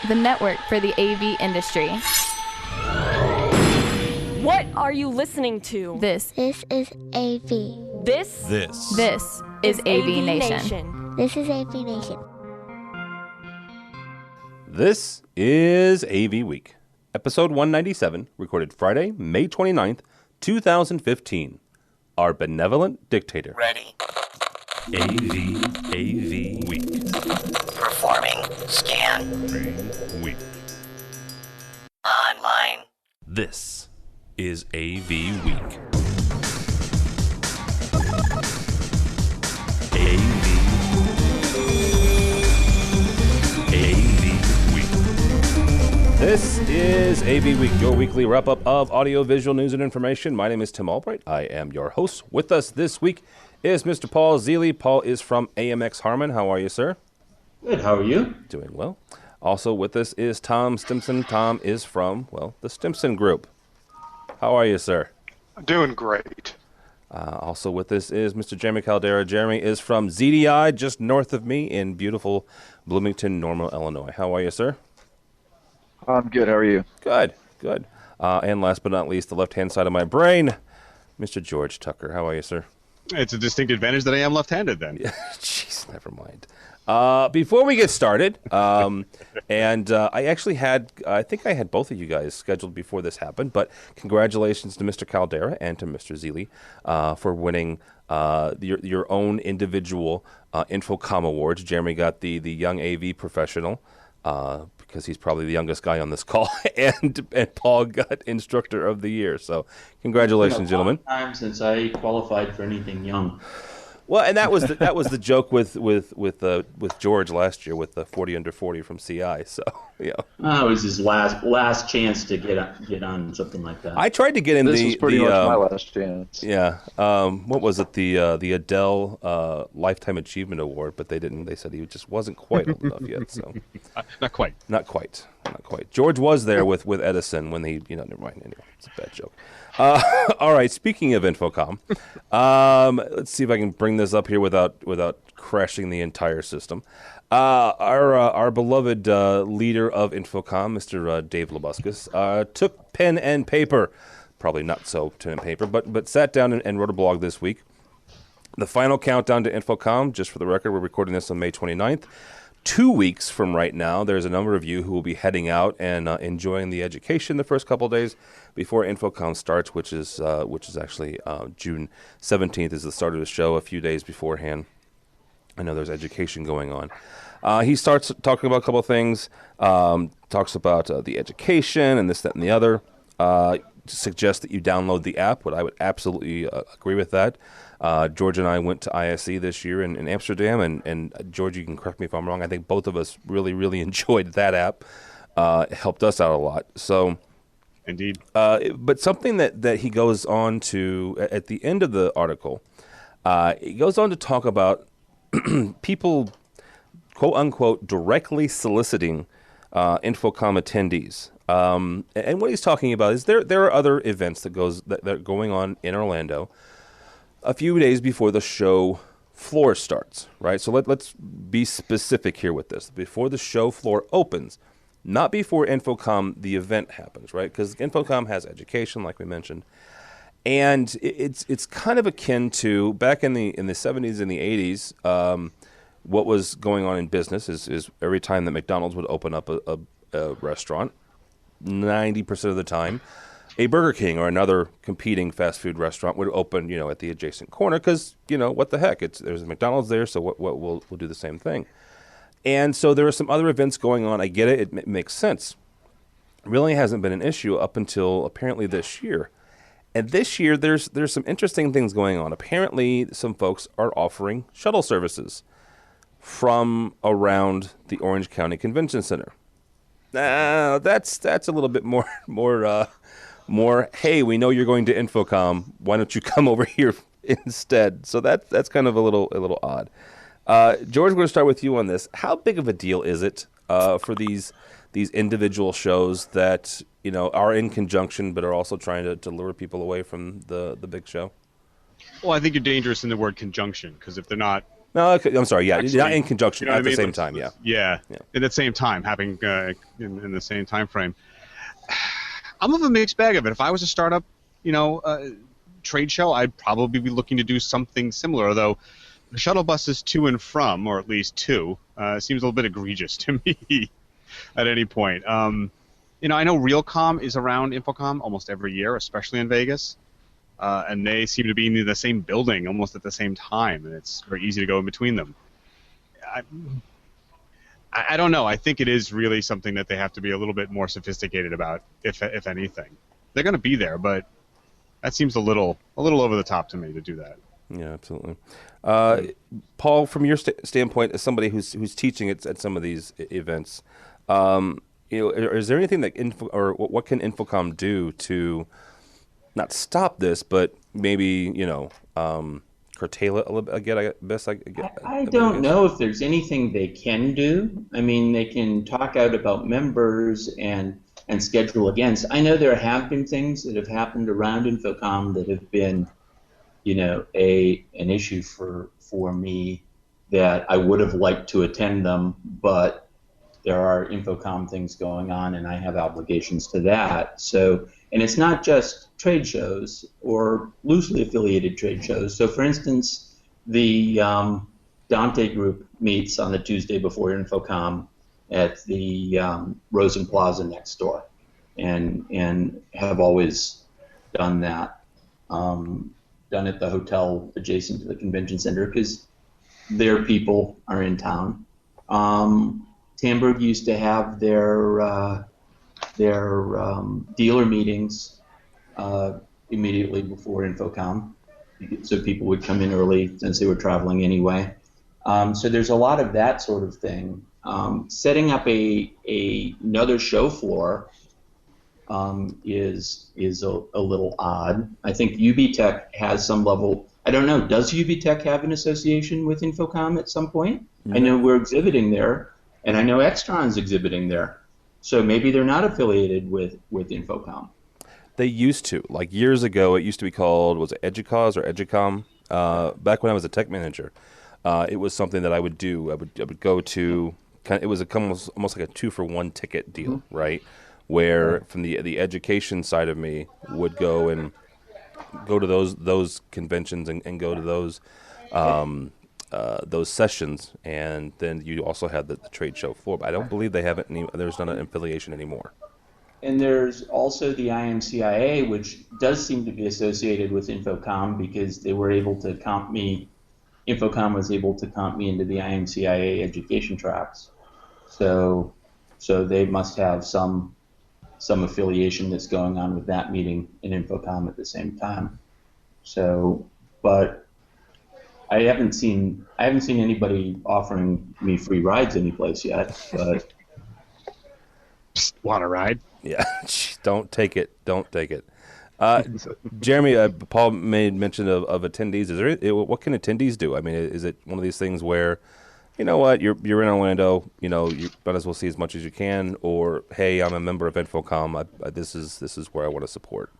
the network for the AV industry. What are you listening to? This is AV. This is AVNation. This is AVNation. This is AVWeek, episode 197, recorded Friday, May 29th, 2015. Our Benevolent Dictator. Ready. AVWeek. Performing scan. Week. Online. This is AVWeek. This is AV Week, your weekly wrap-up of audio-visual news and information. My name is Tim Albright. I am your host. With us this week is Mr. Paul Zealy. Paul is from AMX Harmon. How are you, sir? Good. How are you? Doing well. Also with us is Tom Stimson. Tom is from, well, the Stimson Group. How are you, sir? I'm doing great. Also with us is Mr. Jeremy Caldera. Jeremy is from ZDI, just north of me in beautiful Bloomington, Normal, Illinois. How are you, sir? I'm good. How are you? Good. And last but not least, the left-hand side of my brain, Mr. George Tucker. How are you, sir? It's a distinct advantage that I am left-handed, then. Jeez, never mind. Before we get started, I think I had both of you guys scheduled before this happened, but congratulations to Mr. Caldera and to Mr. Zealy for winning your own individual InfoComm awards. Jeremy got the Young AV Professional, because he's probably the youngest guy on this call, and Paul got Instructor of the Year. So, congratulations, gentlemen. Time since I qualified for anything young. Well, and that was the joke with George last year with the 40 under 40 from CI. So, yeah. It was his last chance to get on something like that. I tried to get in this was pretty much my last chance. Yeah. What was it? The Adele Lifetime Achievement Award, but they didn't. They said he just wasn't quite old enough yet. So, Not quite. George was there with Edison when he, never mind. Anyway, it's a bad joke. All right. Speaking of InfoComm, let's see if I can bring this up here without crashing the entire system. Our beloved leader of InfoComm, Mr. Dave Labuskes, took pen and paper, probably not so pen and paper, but sat down and wrote a blog this week. The final countdown to InfoComm, just for the record, we're recording this on May 29th. 2 weeks from right now, there's a number of you who will be heading out and enjoying the education the first couple of days before InfoComm starts, which is actually June 17th is the start of the show, a few days beforehand. I know there's education going on. He starts talking about a couple of things, talks about the education and this, that, and the other. Suggests that you download the app, but I would absolutely agree with that. George and I went to ISE this year in Amsterdam, and George, you can correct me if I'm wrong, I think both of us really, really enjoyed that app. It helped us out a lot. So, indeed. But something that he goes on to, at the end of the article, he goes on to talk about people, quote-unquote, directly soliciting InfoComm attendees. And what he's talking about is there are other events that are going on in Orlando a few days before the show floor starts, right? So let's be specific here with this. Before the show floor opens, not before InfoComm, the event happens, right? Because InfoComm has education, like we mentioned. And it's kind of akin to back in the 70s and the 80s, what was going on in business is every time that McDonald's would open up a restaurant, 90% of the time, a Burger King or another competing fast food restaurant would open, at the adjacent corner because, what the heck? There's a McDonald's there, so we'll do the same thing. And so there are some other events going on. I get it. It makes sense. It really hasn't been an issue up until apparently this year. And this year, there's some interesting things going on. Apparently, some folks are offering shuttle services from around the Orange County Convention Center. That's a little bit more. Hey, we know you're going to InfoComm. Why don't you come over here instead? So that's kind of a little odd. George, we're going to start with you on this. How big of a deal is it for these individual shows that are in conjunction but are also trying to lure people away from the big show? Well, I think you're dangerous in the word conjunction because if they're not No, okay, I'm sorry. Yeah, Actually, not in conjunction you know at what I the mean? same time. Yeah. Yeah. At the same time, having in the same time frame. I'm of a mixed bag of it. If I was a startup, trade show, I'd probably be looking to do something similar. Though the shuttle buses to and from, or at least two, seems a little bit egregious to me at any point. I know Realcomm is around InfoComm almost every year, especially in Vegas. And they seem to be in the same building almost at the same time, and it's very easy to go in between them. I don't know. I think it is really something that they have to be a little bit more sophisticated about, if anything. They're going to be there, but that seems a little over the top to me to do that. Yeah, absolutely. Paul, from your standpoint, as somebody who's teaching at some of these events, is there anything that what can InfoComm do to not stop this, but maybe curtail it a little bit? I don't know if there's anything they can do. I mean, they can talk out about members and schedule events. I know there have been things that have happened around InfoComm that have been, an issue for me, that I would have liked to attend them, but there are InfoComm things going on, and I have obligations to that. So, and it's not just trade shows or loosely affiliated trade shows. So, for instance, the Dante group meets on the Tuesday before InfoComm at the Rosen Plaza next door, and have always done that. Done at the hotel adjacent to the convention center because their people are in town. Tamberg used to have their dealer meetings immediately before InfoComm, so people would come in early since they were traveling anyway. So there's a lot of that sort of thing. Setting up another show floor is a little odd. I think UBTech has some level. I don't know. Does UBTech have an association with InfoComm at some point? Mm-hmm. I know we're exhibiting there, and I know Extron's exhibiting there. So maybe they're not affiliated with InfoComm. They used to. Like years ago, it used to be called, was it Educause or Educom? Back when I was a tech manager, it was something that I would do. I would go to. It was almost like a 2-for-1 ticket deal, mm-hmm. right? Where from the education side of me would go to those conventions and go to those sessions, and then you also had the trade show floor. But I don't believe they have it. There's not an affiliation anymore. And there's also the IMCIA, which does seem to be associated with InfoComm because they were able to comp me. InfoComm was able to comp me into the IMCIA education tracks. So they must have some affiliation that's going on with that meeting in InfoComm at the same time. So, but I haven't seen anybody offering me free rides anyplace yet. But want a ride? Yeah, don't take it. Don't take it. Jeremy, Paul made mention of attendees. What can attendees do? I mean, is it one of these things where, you know what, you're in Orlando, you might as well see as much as you can, or hey, I'm a member of InfoComm. This is where I want to support.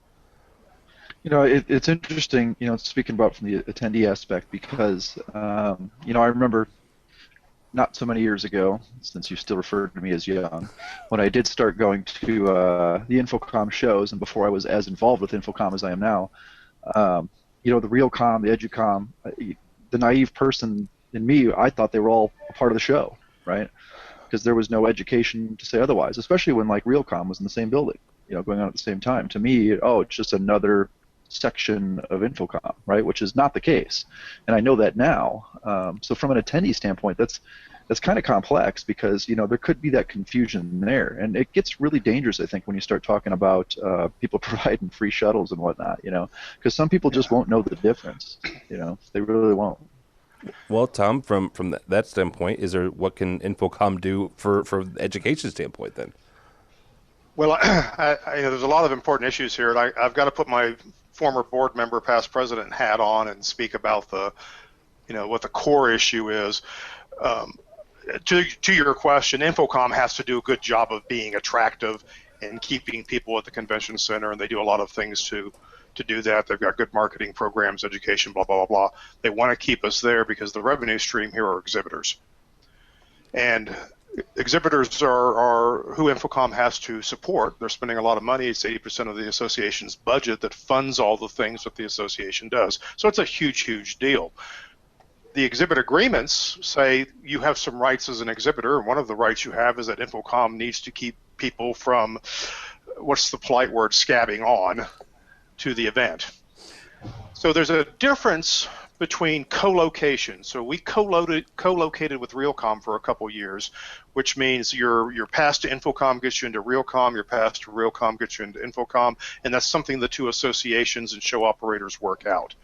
It's interesting, speaking about from the attendee aspect, because I remember not so many years ago, since you still refer to me as young, when I did start going to the InfoComm shows, and before I was as involved with InfoComm as I am now, the Realcomm, the EduComm, the naive person in me, I thought they were all a part of the show, right? Because there was no education to say otherwise, especially when like Realcomm was in the same building, going on at the same time. To me, it's just another section of InfoComm, right? Which is not the case, and I know that now. So from an attendee standpoint, that's kind of complex because there could be that confusion there, and it gets really dangerous, I think, when you start talking about people providing free shuttles and whatnot, because some people just won't know the difference, they really won't. Well, Tom, from that standpoint, what can InfoComm do for the education standpoint then? Well, there's a lot of important issues here, and I've got to put my former board member, past president hat on and speak about what the core issue is. To your question, InfoComm has to do a good job of being attractive and keeping people at the convention center, and they do a lot of things to to do that. They've got good marketing programs, education, blah, blah, blah, blah. They want to keep us there because the revenue stream here are exhibitors. And exhibitors are who InfoComm has to support. They're spending a lot of money. It's 80% of the association's budget that funds all the things that the association does. So it's a huge, huge deal. The exhibit agreements say you have some rights as an exhibitor, and one of the rights you have is that InfoComm needs to keep people from, what's the polite word, scabbing on to the event. So there's a difference between co-location. So we co-located with Realcomm for a couple years, which means your pass to InfoComm gets you into Realcomm, your pass to Realcomm gets you into InfoComm, and that's something the two associations and show operators work out.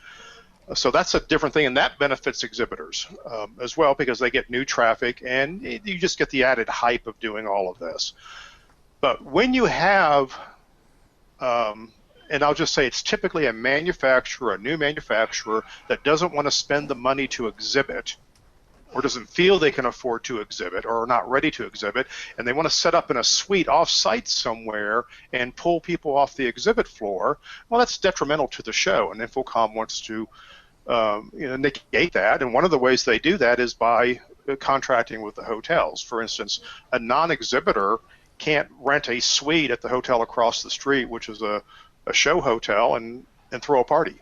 So that's a different thing, and that benefits exhibitors as well because they get new traffic, and you just get the added hype of doing all of this. But when you have and I'll just say it's typically a manufacturer, a new manufacturer that doesn't want to spend the money to exhibit or doesn't feel they can afford to exhibit or are not ready to exhibit, and they want to set up in a suite off-site somewhere and pull people off the exhibit floor, well, that's detrimental to the show, and InfoComm wants to negate that, and one of the ways they do that is by contracting with the hotels. For instance, a non-exhibitor can't rent a suite at the hotel across the street, which is a show hotel, and throw a party.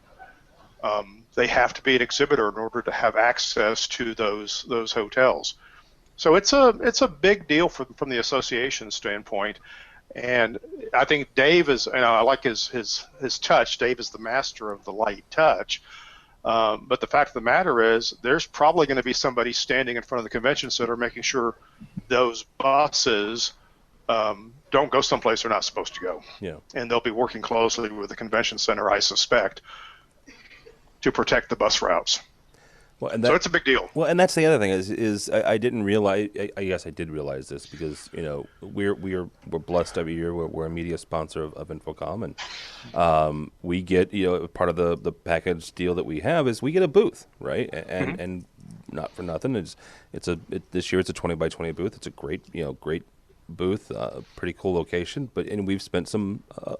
They have to be an exhibitor in order to have access to those hotels. So it's a big deal from the association standpoint. And I think Dave is, and I like his touch. Dave is the master of the light touch. But the fact of the matter is, there's probably going to be somebody standing in front of the convention center making sure those buses don't go someplace they're not supposed to go. Yeah. And they'll be working closely with the convention center, I suspect, to protect the bus routes. Well, and so it's a big deal. Well, and that's the other thing is I didn't realize. I guess I did realize this because we're blessed every year. We're a media sponsor of InfoComm, and we get part of the package deal that we have is we get a booth, right? And and not for nothing, this year it's a 20 by 20 booth. It's a great booth, pretty cool location, and we've spent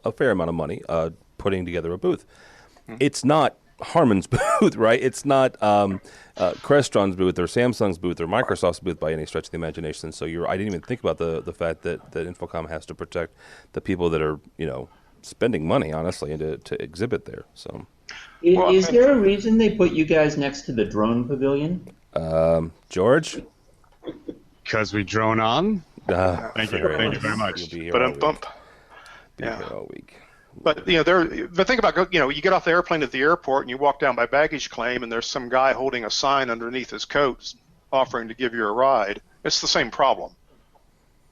a fair amount of money putting together a booth. It's not Harman's booth, right? It's not Crestron's booth or Samsung's booth or Microsoft's booth by any stretch of the imagination. So I didn't even think about the fact that InfoComm has to protect the people that are spending money, honestly, and to exhibit there. So is there a reason they put you guys next to the drone pavilion? George? Because we drone on. Thank you very much. You'll be here But all week. yeah, all week. But but think about you get off the airplane at the airport and you walk down by baggage claim and there's some guy holding a sign underneath his coat offering to give you a ride. It's the same problem.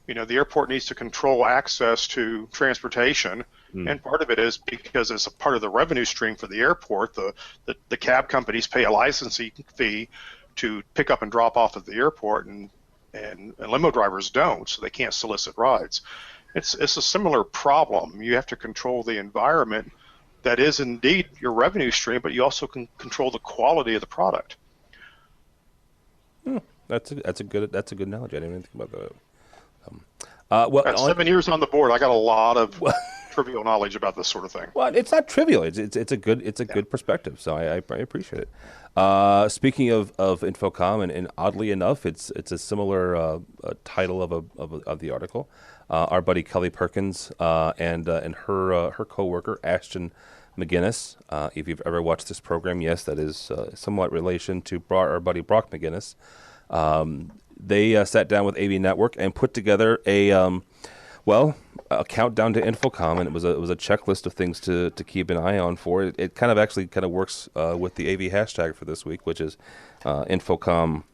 The airport needs to control access to transportation, and part of it is because it's a part of the revenue stream for the airport. The cab companies pay a licensing fee to pick up and drop off at the airport, and limo drivers don't, so they can't solicit rides. It's a similar problem. You have to control the environment that is indeed your revenue stream, but you also can control the quality of the product. That's a good analogy. I didn't even think about that. Well, 7 years on the board, I got a lot of trivial knowledge about this sort of thing. Well, it's not trivial. It's a good perspective. So I appreciate it. Speaking of InfoComm, and oddly enough, it's a similar title of the article. Our buddy Kelly Perkins and her coworker Ashton McGinnis. If you've ever watched this program, yes, that is somewhat relation to our buddy Brock McGinnis. They sat down with AV Network and put together a countdown to InfoComm, and it was a checklist of things to keep an eye on for. It kind of works with the AV hashtag for this week, which is InfoComm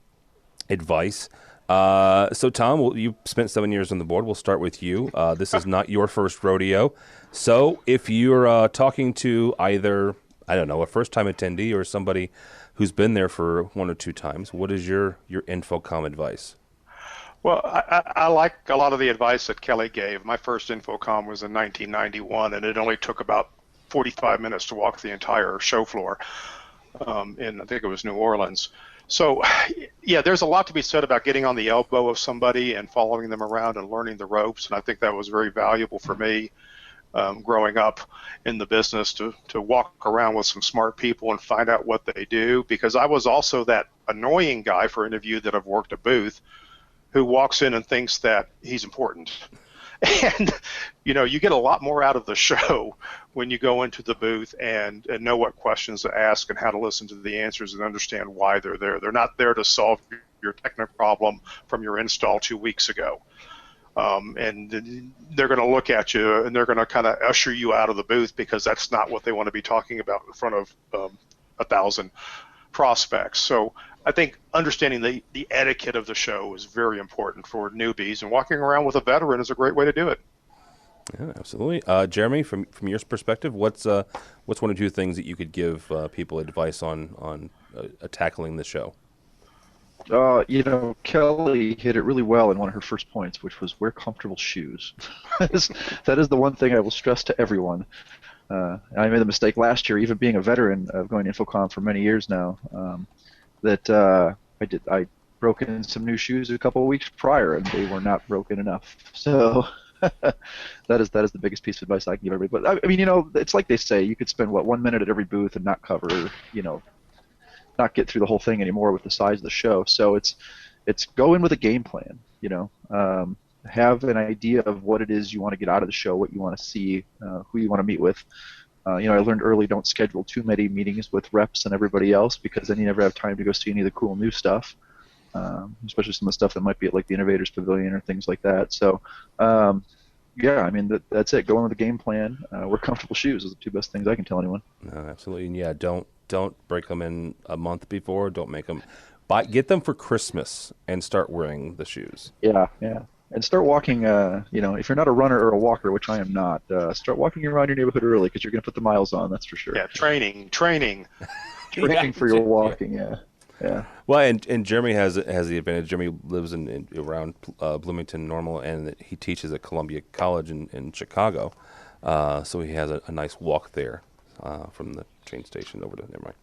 advice. So Tom, you spent 7 years on the board. We'll start with you. This is not your first rodeo. So if you're talking to either, I don't know, a first-time attendee or somebody who's been there for one or two times, what is your InfoComm advice? Well, I like a lot of the advice that Kelly gave. My first InfoComm was in 1991, and it only took about 45 minutes to walk the entire show floor in, I think it was New Orleans. So, yeah, there's a lot to be said about getting on the elbow of somebody and following them around and learning the ropes, and I think that was very valuable for me. growing up in the business to walk around with some smart people and find out what they do, because I was also that annoying guy for interview that I've worked a booth who walks in and thinks that he's important. And, you get a lot more out of the show when you go into the booth and know what questions to ask and how to listen to the answers and understand why they're there. They're not there to solve your technical problem from your install 2 weeks ago. And they're going to look at you and they're going to kind of usher you out of the booth because that's not what they want to be talking about in front of 1,000 prospects. So I think understanding the etiquette of the show is very important for newbies, and walking around with a veteran is a great way to do it. Yeah, absolutely. Jeremy, from your perspective, what's one or two things that you could give people advice on tackling the show? Kelly hit it really well in one of her first points, which was wear comfortable shoes. That is the one thing I will stress to everyone. I made the mistake last year, even being a veteran of going to InfoComm for many years now, I broke in some new shoes a couple of weeks prior, and they were not broken enough. So that is the biggest piece of advice I can give everybody. But I mean, it's like they say, you could spend 1 minute at every booth and not cover, not get through the whole thing anymore with the size of the show. So it's go in with a game plan. Have an idea of what it is you want to get out of the show, what you want to see, who you want to meet with. I learned early, don't schedule too many meetings with reps and everybody else, because then you never have time to go see any of the cool new stuff, especially some of the stuff that might be at like the Innovators Pavilion or things like that. So, that's it. Go in with a game plan. Wear comfortable shoes is the two best things I can tell anyone. No, absolutely. And yeah, don't break them in a month before. Don't make them. Get them for Christmas and start wearing the shoes. Yeah. And start walking, if you're not a runner or a walker, which I am not, start walking around your neighborhood early, because you're going to put the miles on, that's for sure. Yeah, training. Training for your walking, yeah. Well, and Jeremy has the advantage. Jeremy lives around Bloomington Normal, and he teaches at Columbia College in Chicago, so he has a nice walk there from the train station over to. Never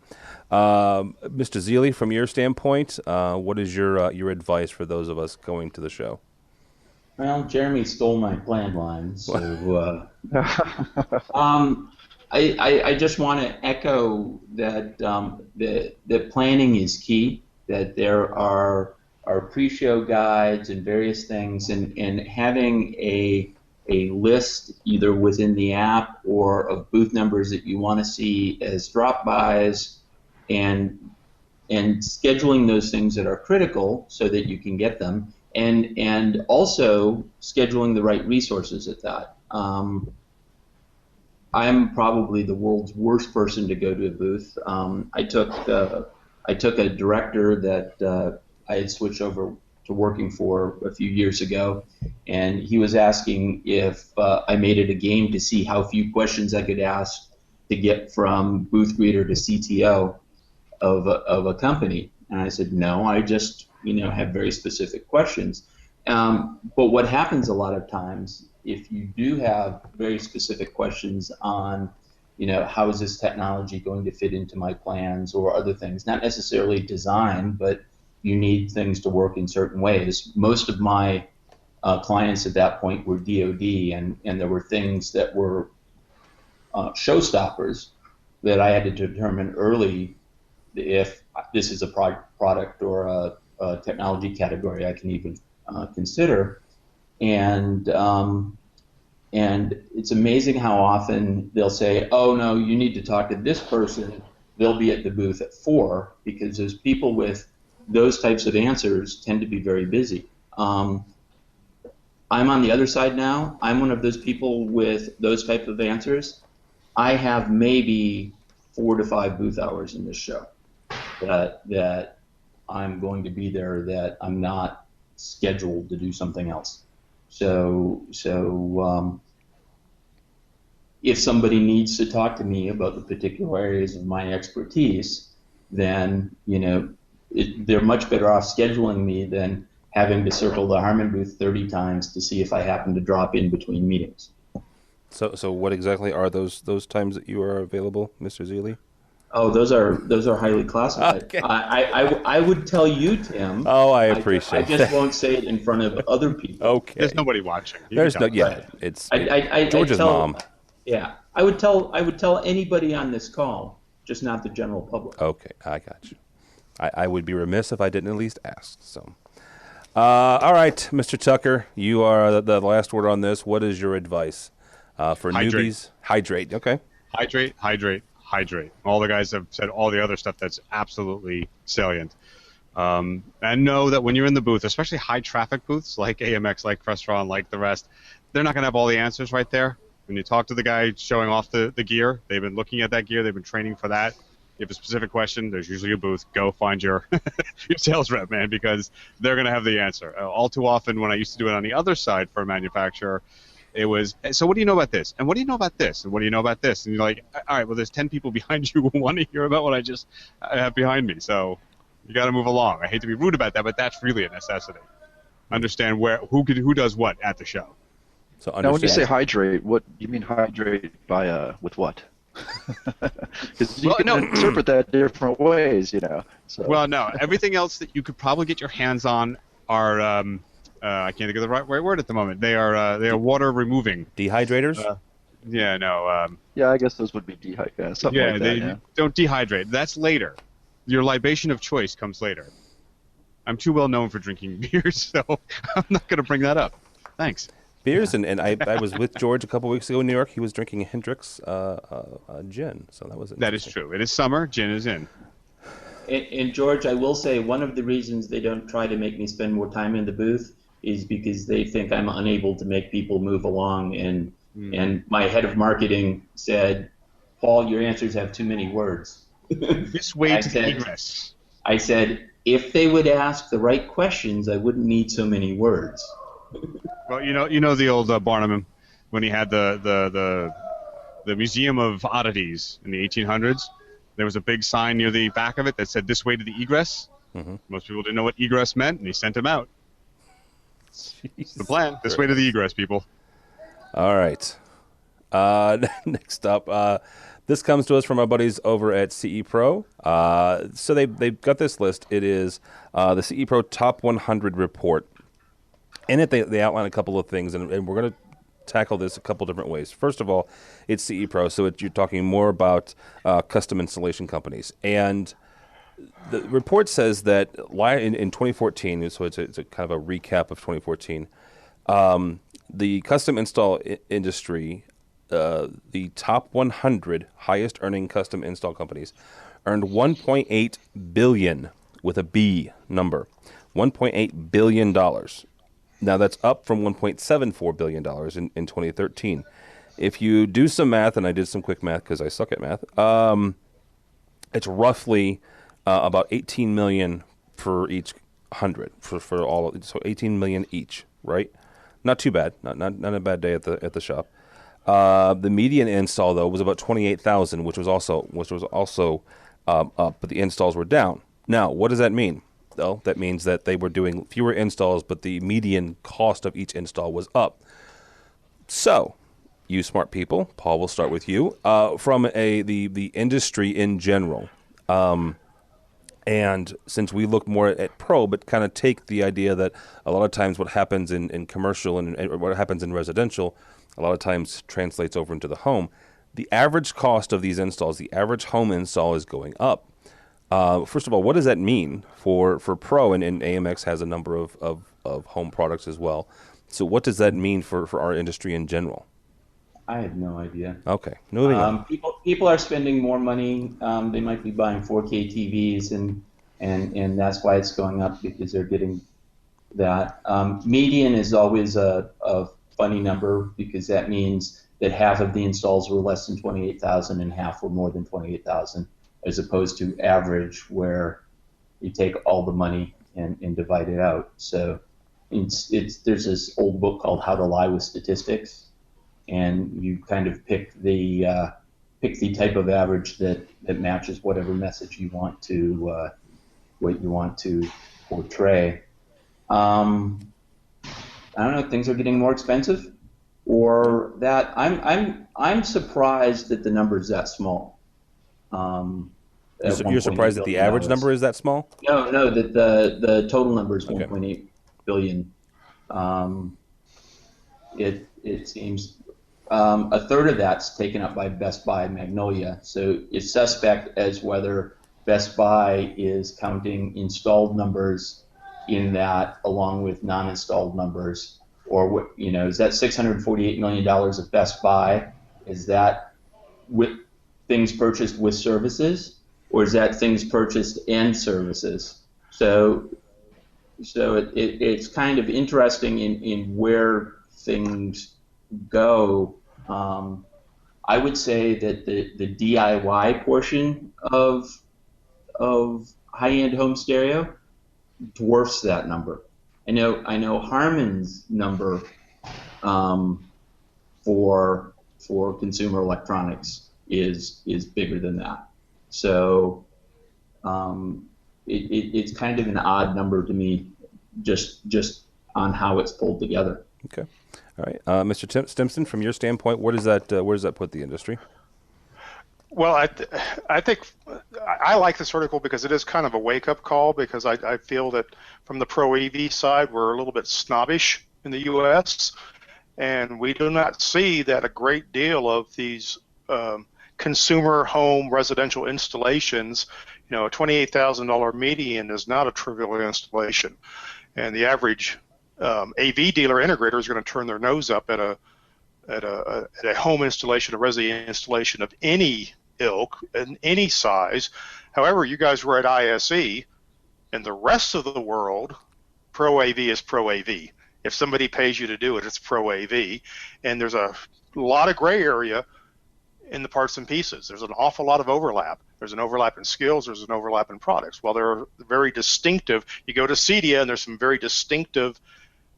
mind. Mr. Zealy, from your standpoint, what is your advice for those of us going to the show? Well, Jeremy stole my plan line, so I just want to echo that that planning is key. That there are pre-show guides and various things, and having a list either within the app or of booth numbers that you want to see as drop-bys, and scheduling those things that are critical so that you can get them. And also scheduling the right resources at that. I'm probably the world's worst person to go to a booth. I took a director that I had switched over to working for a few years ago, and he was asking if I made it a game to see how few questions I could ask to get from booth greeter to CTO of a company. And I said, no, I just have very specific questions. But what happens a lot of times, if you do have very specific questions on, how is this technology going to fit into my plans or other things, not necessarily design, but you need things to work in certain ways. Most of my clients at that point were DoD, and there were things that were showstoppers that I had to determine early if this is a product or a technology category I can even consider. And it's amazing how often they'll say, oh no, you need to talk to this person, they'll be at the booth at 4, because those people with those types of answers tend to be very busy. I'm on the other side now. I'm one of those people with those type of answers. I have maybe 4 to 5 booth hours in this show that I'm going to be there, that I'm not scheduled to do something else. So if somebody needs to talk to me about the particular areas of my expertise, then they're much better off scheduling me than having to circle the Harman booth 30 times to see if I happen to drop in between meetings. So what exactly are those times that you are available, Mr. Zealy? Oh, those are highly classified. Okay. I would tell you, Tim. Oh, I appreciate that. I just won't say it in front of other people. Okay. There's nobody watching. It's George's mom. Yeah, I would tell anybody on this call, just not the general public. Okay, I got you. I would be remiss if I didn't at least ask. So, all right, Mr. Tucker, you are the last word on this. What is your advice for newbies? Hydrate. Okay. Hydrate, hydrate, hydrate. All the guys have said all the other stuff that's absolutely salient. And know that when you're in the booth, especially high traffic booths like AMX, like Crestron, like the rest, they're not going to have all the answers right there. When you talk to the guy showing off the gear, they've been looking at that gear, they've been training for that. You have a specific question, there's usually a booth. Go find your your sales rep, man, because they're going to have the answer. All too often, when I used to do it on the other side for a manufacturer, it was, so what do you know about this? And what do you know about this? And what do you know about this? And you're like, all right, well, there's 10 people behind you who want to hear about what I have behind me. So you got to move along. I hate to be rude about that, but that's really a necessity. Understand who does what at the show. So now, when you say hydrate, what you mean hydrate by with what? Because you can interpret that different ways, So. Well, no, everything else that you could probably get your hands on are I can't think of the right word at the moment. They are water removing dehydrators. Yeah, no. Yeah, I guess those would be something like that. They don't dehydrate. That's later. Your libation of choice comes later. I'm too well known for drinking beers, so I'm not going to bring that up. Thanks. Beers, and I was with George a couple weeks ago in New York. He was drinking a Hendrix gin, so that was interesting. That is true. It is summer. Gin is in. And George, I will say one of the reasons they don't try to make me spend more time in the booth is because they think I'm unable to make people move along. And my head of marketing said, Paul, your answers have too many words. This way to the egress. I said, if they would ask the right questions, I wouldn't need so many words. Well, you know the old Barnum when he had the Museum of Oddities in the 1800s. There was a big sign near the back of it that said "This way to the egress." Mm-hmm. Most people didn't know what egress meant, and he sent them out. It's the plan. This way to the egress, people. All right. Next up, this comes to us from our buddies over at CE Pro. So they've got this list. It is the CE Pro Top 100 report. In it, they outline a couple of things, and we're going to tackle this a couple different ways. First of all, it's CE Pro, so you're talking more about custom installation companies. And the report says that in 2014, so it's a kind of a recap of 2014, the custom install industry, the top 100 highest earning custom install companies earned $1.8 billion with a B number, $1.8 billion. Now, that's up from $1.74 billion in 2013. If you do some math, and I did some quick math because I suck at math, it's roughly about $18 million for each 100 for all of it. So $18 million each, right? Not too bad. Not a bad day at the shop. The median install though was about 28,000, which was also up, but the installs were down. Now, what does that mean? Well, that means that they were doing fewer installs, but the median cost of each install was up. So, you smart people, Paul, we'll start with you. From the industry in general, and since we look more at pro, but kind of take the idea that a lot of times what happens in commercial and what happens in residential, a lot of times translates over into the home. The average cost of these installs, the average home install is going up. First of all, what does that mean for pro? And AMX has a number of home products as well. So what does that mean for our industry in general? I have no idea. Okay, moving on. People are spending more money. They might be buying 4K TVs, and that's why it's going up, because they're getting that. Median is always a funny number, because that means that half of the installs were less than 28,000 and half were more than 28,000. As opposed to average, where you take all the money and divide it out. So there's this old book called How to Lie with Statistics, and you kind of pick the type of average that matches whatever message you want to portray. I don't know. Things are getting more expensive, or that I'm surprised that the number is that small. You're surprised that the average number is that small? No, that the total number is 1.8 billion. It seems A third of that's taken up by Best Buy and Magnolia. So it's suspect as whether Best Buy is counting installed numbers in that along with non-installed numbers, or is that $648 million of Best Buy? Is that with things purchased with services, or is that things purchased and services? So it's kind of interesting in where things go. I would say that the DIY portion of high-end home stereo dwarfs that number. I know Harman's number for consumer electronics is bigger than that. So it's kind of an odd number to me, just on how it's pulled together. Okay, all right, Mr. Stimson, from your standpoint, where does that put the industry? Well, I think I like this article because it is kind of a wake-up call, because I feel that from the Pro AV side, we're a little bit snobbish in the U.S., and we do not see that a great deal of these consumer home residential installations, a $28,000 median is not a trivial installation, and the average AV dealer integrator is going to turn their nose up at a home installation, a resi installation of any ilk and any size. However, you guys were at ISE, and the rest of the world, Pro AV is Pro AV. If somebody pays you to do it, it's Pro AV, and there's a lot of gray area in the parts and pieces. There's an awful lot of overlap. There's an overlap in skills. There's an overlap in products. While they're very distinctive, you go to CEDIA and there's some very distinctive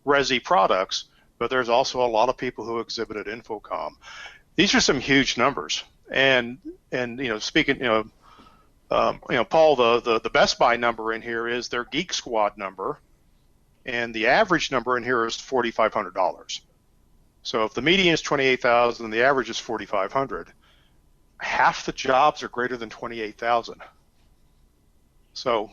resi products, but there's also a lot of people who exhibit at InfoComm. These are some huge numbers. And speaking, Paul, the Best Buy number in here is their Geek Squad number, and the average number in here is $4,500. So if the median is $28,000 and the average is $4,500, half the jobs are greater than $28,000. So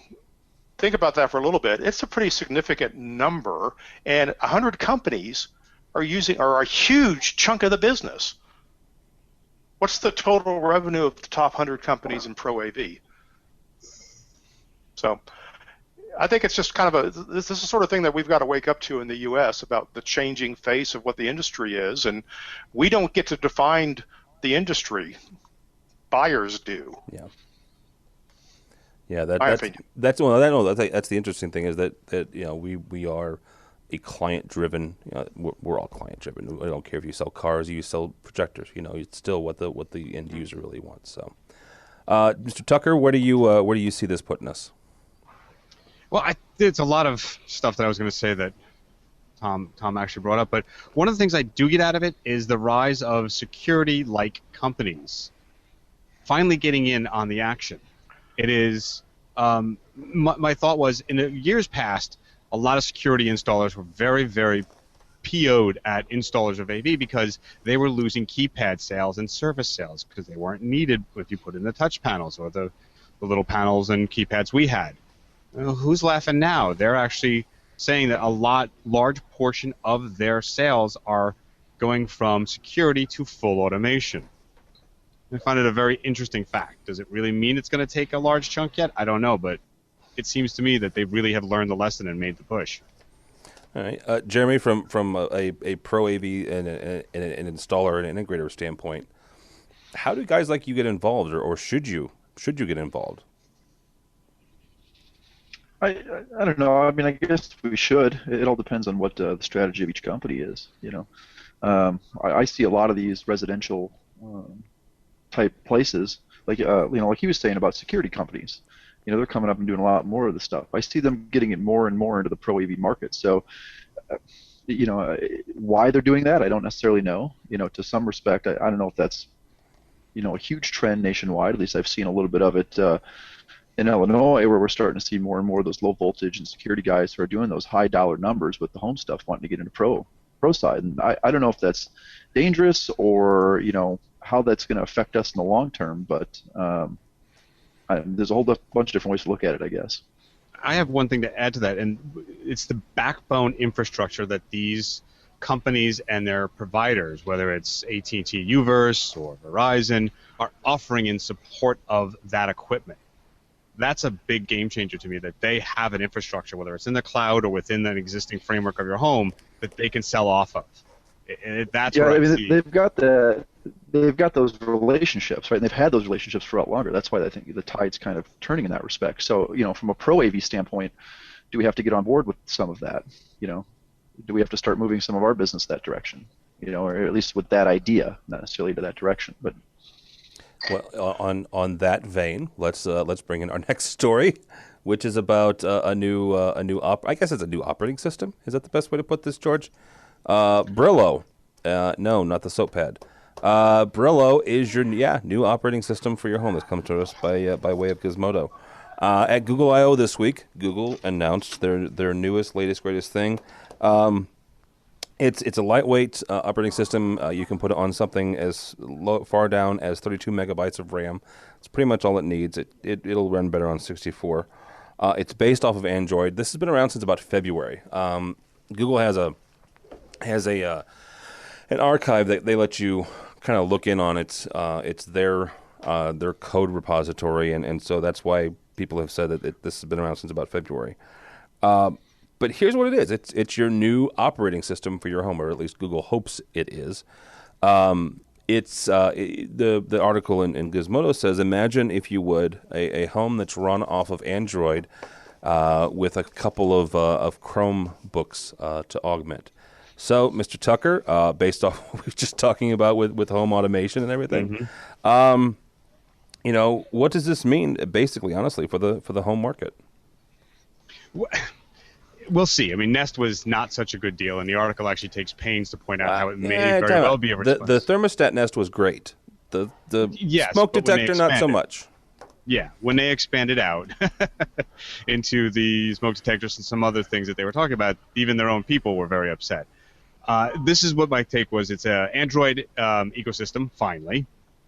think about that for a little bit. It's a pretty significant number, and 100 companies are a huge chunk of the business. What's the total revenue of the top 100 companies in Pro AV? So I think it's just kind of this is the sort of thing that we've got to wake up to in the U.S. about the changing face of what the industry is, and we don't get to define the industry. Buyers do. Yeah. Yeah, that's the interesting thing is that we are a client-driven. We're all client-driven. I don't care if you sell cars, you sell projectors. It's still what the end user really wants. So, Mr. Tucker, where do you see this putting us? Well, it's a lot of stuff that I was going to say that Tom actually brought up, but one of the things I do get out of it is the rise of security-like companies finally getting in on the action. It is my thought was in the years past, a lot of security installers were very, very PO'd at installers of AV because they were losing keypad sales and service sales because they weren't needed if you put in the touch panels or the little panels and keypads we had. Who's laughing now? They're actually saying that a large portion of their sales are going from security to full automation. I find it a very interesting fact. Does it really mean it's going to take a large chunk yet? I don't know, but it seems to me that they really have learned the lesson and made the push. All right, Jeremy, from a Pro AV and an installer and integrator standpoint, how do guys like you get involved, or should you get involved? I don't know. I mean, I guess we should. It all depends on what the strategy of each company is. I see a lot of these residential type places, like like he was saying about security companies. They're coming up and doing a lot more of the stuff. I see them getting it more and more into the Pro AV market. So, why they're doing that, I don't necessarily know. To some respect, I don't know if that's, a huge trend nationwide. At least I've seen a little bit of it in Illinois, where we're starting to see more and more of those low voltage and security guys who are doing those high dollar numbers with the home stuff, wanting to get into pro side. And I don't know if that's dangerous or, how that's going to affect us in the long term, but there's a whole bunch of different ways to look at it, I guess. I have one thing to add to that, and it's the backbone infrastructure that these companies and their providers, whether it's AT&T Uverse or Verizon, are offering in support of that equipment. That's a big game changer to me, that they have an infrastructure, whether it's in the cloud or within an existing framework of your home, that they can sell off of. That's yeah, what I mean, see. they've got those relationships, right? And they've had those relationships for a lot longer. That's why I think the tide's kind of turning in that respect. So, from a pro AV standpoint, do we have to get on board with some of that? Do we have to start moving some of our business that direction? Or at least with that idea, not necessarily to that direction, but. Well, on that vein, let's bring in our next story, which is about I guess it's a new operating system. Is that the best way to put this, George? Brillo, no, not the soap pad. Brillo is your new operating system for your home. This comes to us by way of Gizmodo. At Google I/O this week, Google announced their newest, latest, greatest thing. It's a lightweight operating system. You can put it on something as far down as 32 megabytes of RAM. It's pretty much all it needs. It'll run better on 64. It's based off of Android. This has been around since about February. Google has an archive that they let you kind of look in on. It's their code repository, and so that's why people have said that this has been around since about February. But here's what it is. It's your new operating system for your home, or at least Google hopes it is. The article in Gizmodo says, imagine, if you would, a home that's run off of Android with a couple of Chromebooks to augment. So, Mr. Tucker, based off what we were just talking about with home automation and everything, what does this mean, basically, honestly, for the home market? We'll see. I mean, Nest was not such a good deal, and the article actually takes pains to point out how it may very well be a response. The thermostat Nest was great. The smoke detector, not so much. Yeah, when they expanded out into the smoke detectors and some other things that they were talking about, even their own people were very upset. This is what my take was. It's an Android ecosystem, finally,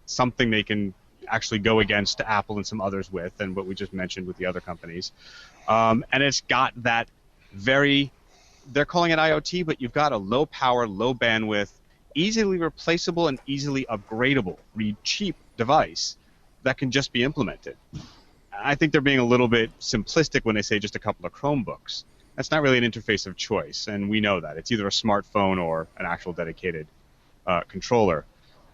something they can actually go against Apple and some others with, and what we just mentioned with the other companies. And it's got that they're calling it IoT, but you've got a low power, low bandwidth, easily replaceable and easily upgradable, cheap device that can just be implemented. I think they're being a little bit simplistic when they say just a couple of Chromebooks. That's not really an interface of choice, and we know that. It's either a smartphone or an actual dedicated controller.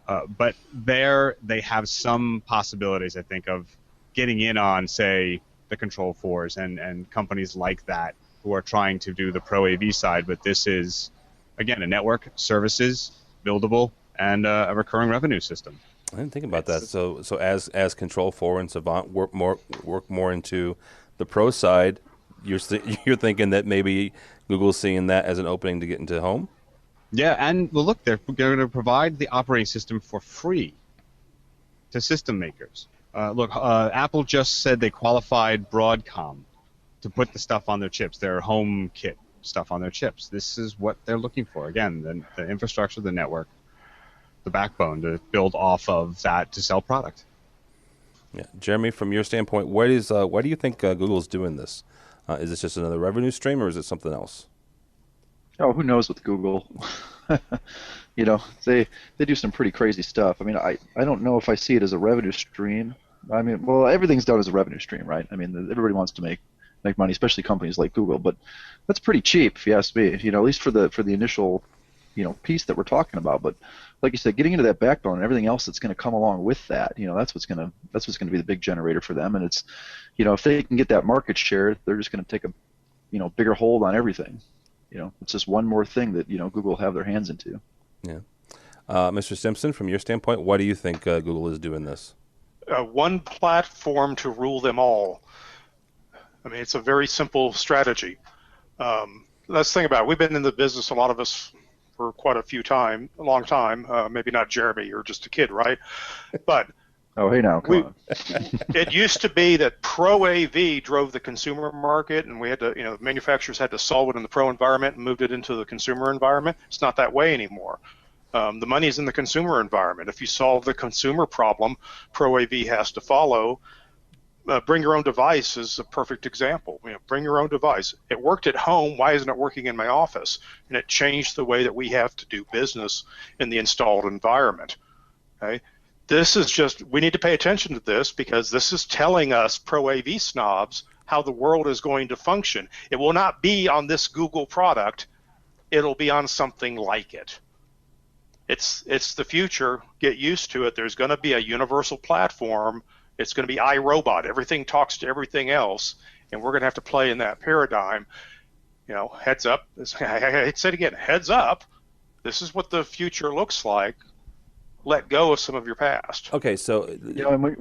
But they have some possibilities, I think, of getting in on, say, the Control4s and companies like that who are trying to do the Pro AV side. But this is, again, a network, services, buildable, and a recurring revenue system. I didn't think about that. So as Control4 and Savant work more into the Pro side, you're thinking that maybe Google's seeing that as an opening to get into home? Yeah, and well, look, they're going to provide the operating system for free to system makers. Apple just said they qualified Broadcom to put the stuff on their chips, their home kit stuff on their chips. This is what they're looking for. Again, the infrastructure, the network, the backbone to build off of that to sell product. Yeah, Jeremy, from your standpoint, why do you think Google's doing this? Is this just another revenue stream, or is it something else? Oh, who knows with Google? They do some pretty crazy stuff. I mean, I don't know if I see it as a revenue stream. I mean, well, everything's done as a revenue stream, right? I mean, everybody wants to make money, especially companies like Google, but that's pretty cheap, if you ask me. At least for the initial, piece that we're talking about. But like you said, getting into that backbone and everything else that's going to come along with that, that's what's going to be the big generator for them. And it's, if they can get that market share, they're just going to take a, bigger hold on everything. It's just one more thing that Google will have their hands into. Yeah. Mr. Simpson, from your standpoint, why do you think Google is doing this? One platform to rule them all. I mean, it's a very simple strategy. Let's think about it. We've been in the business, a lot of us, for quite a long time. Maybe not Jeremy, you're just a kid, right? But oh, hey now, come on. It used to be that Pro AV drove the consumer market, and we had to, manufacturers had to solve it in the pro environment and moved it into the consumer environment. It's not that way anymore. The money is in the consumer environment. If you solve the consumer problem, Pro AV has to follow. bring your own device is a perfect example. Bring your own device. It worked at home. Why isn't it working in my office? And it changed the way that we have to do business in the installed environment. Okay, this is just, we need to pay attention to this, because this is telling us pro AV snobs how the world is going to function. It will not be on this Google product. It'll be on something like it. It's the future. Get used to it. There's going to be a universal platform. It's going to be iRobot. Everything talks to everything else, and we're going to have to play in that paradigm. Heads up. I say it again. Heads up. This is what the future looks like. Let go of some of your past. Okay, so when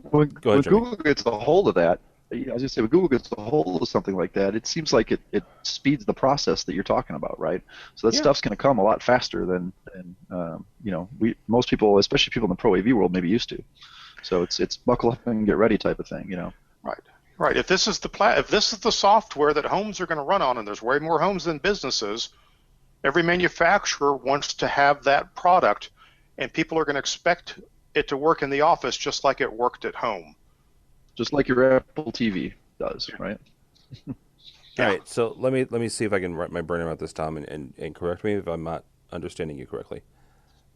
Google gets a hold of that, I was going to say, when Google gets a hold of something like that, it seems like it speeds the process that you're talking about, right? So that stuff's going to come a lot faster than most people, especially people in the pro AV world, maybe used to. So it's buckle up and get ready type of thing, Right. If this is the software that homes are going to run on, and there's way more homes than businesses, every manufacturer wants to have that product, and people are going to expect it to work in the office just like it worked at home. Just like your Apple TV does, right? All right, so let me see if I can wrap my brain around this, Tom, and correct me if I'm not understanding you correctly.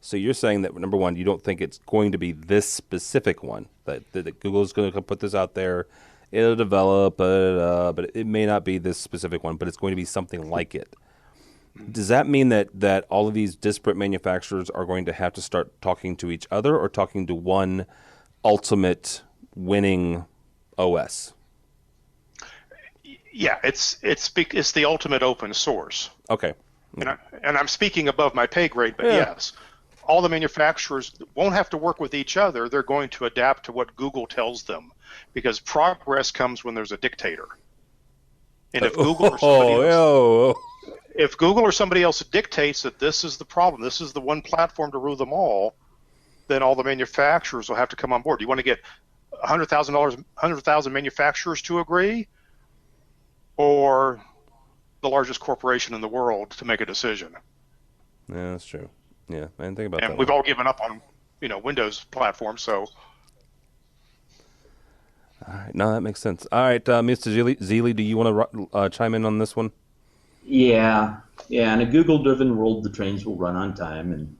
So you're saying that, number one, you don't think it's going to be this specific one, that Google's going to put this out there, it'll develop, but it may not be this specific one, but it's going to be something like it. Does that mean that all of these disparate manufacturers are going to have to start talking to each other, or talking to one ultimate winning OS? Yeah, it's the ultimate open source. Okay. And I'm speaking above my pay grade, but yes, all the manufacturers won't have to work with each other. They're going to adapt to what Google tells them, because progress comes when there's a dictator. And if Google or somebody else dictates that this is the problem, this is the one platform to rule them all, then all the manufacturers will have to come on board. Do you want to get 100,000 manufacturers to agree, or the largest corporation in the world to make a decision? Yeah, that's true. Yeah, I didn't think about that. And we've all given up on, Windows platform, so. All right, no, that makes sense. All right, Mr. Zeely, do you want to chime in on this one? Yeah. In a Google-driven world, the trains will run on time, and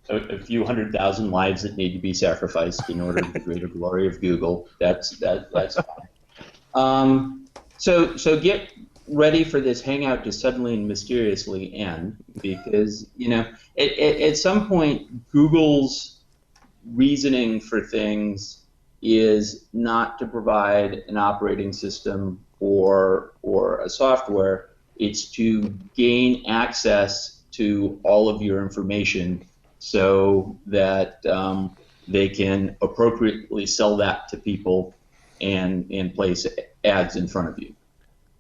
a few 100,000 lives that need to be sacrificed in order to the greater glory of Google. That's fine. So get ready for this hangout to suddenly and mysteriously end, because at some point Google's reasoning for things is not to provide an operating system or a software. It's to gain access to all of your information so that they can appropriately sell that to people and place ads in front of you.